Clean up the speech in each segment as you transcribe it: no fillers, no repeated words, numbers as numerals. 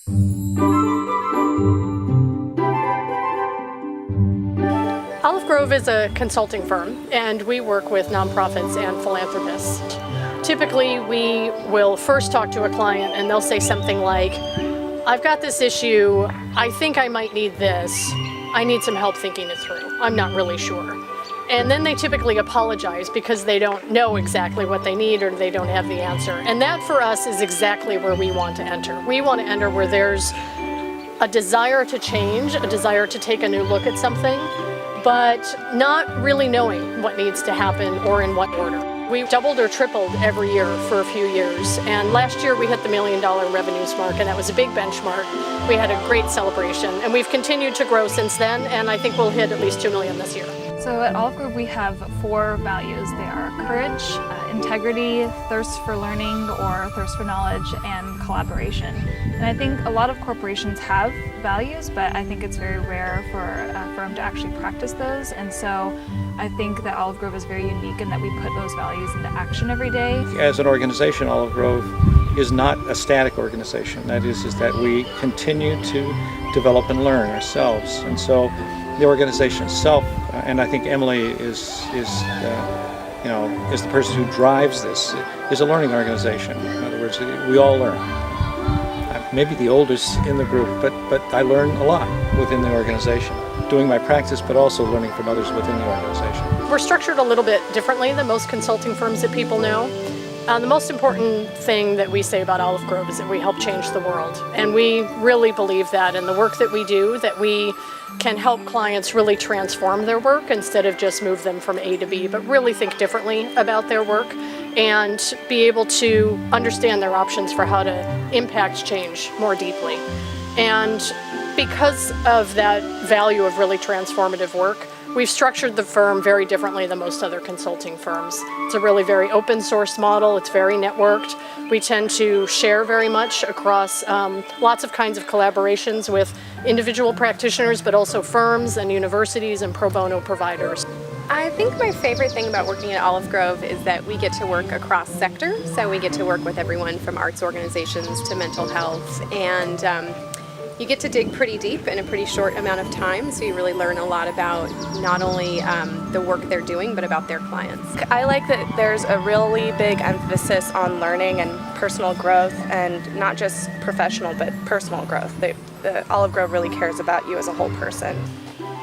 Olive Grove is a consulting firm, and we work with nonprofits and philanthropists. Typically, we will first talk to a client and they'll say something like, I've got this issue, I think I might need this, I need some help thinking it through, I'm not really sure. And then they typically apologize because they don't know exactly what they need or they don't have the answer. And that for us is exactly where we want to enter. We want to enter where there's a desire to change, a desire to take a new look at something, but not really knowing what needs to happen or in what order. We've doubled or tripled every year for a few years, and last year we hit the $1 million revenues mark, and that was a big benchmark. We had a great celebration, and we've continued to grow since then, and I think we'll hit at least $2 million this year. So at Olive Grove we have 4 values. They are courage, integrity, thirst for learning or thirst for knowledge, and collaboration. And I think a lot of corporations have values, but I think it's very rare for a firm to actually practice those. And so I think that Olive Grove is very unique in that we put those values into action every day. As an organization, Olive Grove is not a static organization. That is that we continue to develop and learn ourselves. And so the organization itself, and I think Emily is the person who drives this, is a learning organization. In other words, we all learn. I'm maybe the oldest in the group, but I learn a lot within the organization, doing my practice, but also learning from others within the organization. We're structured a little bit differently than most consulting firms that people know. The most important thing that we say about Olive Grove is that we help change the world. And we really believe that in the work that we do, that we can help clients really transform their work instead of just move them from A to B, but really think differently about their work and be able to understand their options for how to impact change more deeply. And because of that value of really transformative work, we've structured the firm very differently than most other consulting firms. It's a really very open source model. It's very networked. We tend to share very much across lots of kinds of collaborations with individual practitioners, but also firms and universities and pro bono providers. I think my favorite thing about working at Olive Grove is that we get to work across sectors. So we get to work with everyone from arts organizations to mental health, and you get to dig pretty deep in a pretty short amount of time, so you really learn a lot about not only the work they're doing, but about their clients. I like that there's a really big emphasis on learning and personal growth, and not just professional, but personal growth. The Olive Grove really cares about you as a whole person.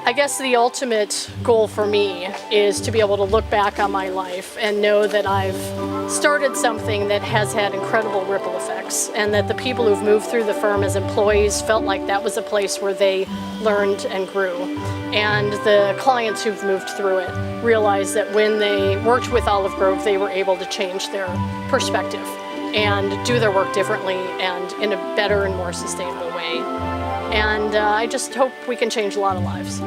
I guess the ultimate goal for me is to be able to look back on my life and know that I've started something that has had incredible ripple effects, and that the people who've moved through the firm as employees felt like that was a place where they learned and grew. And the clients who've moved through it realized that when they worked with Olive Grove, they were able to change their perspective and do their work differently and in a better and more sustainable way. And I just hope we can change a lot of lives.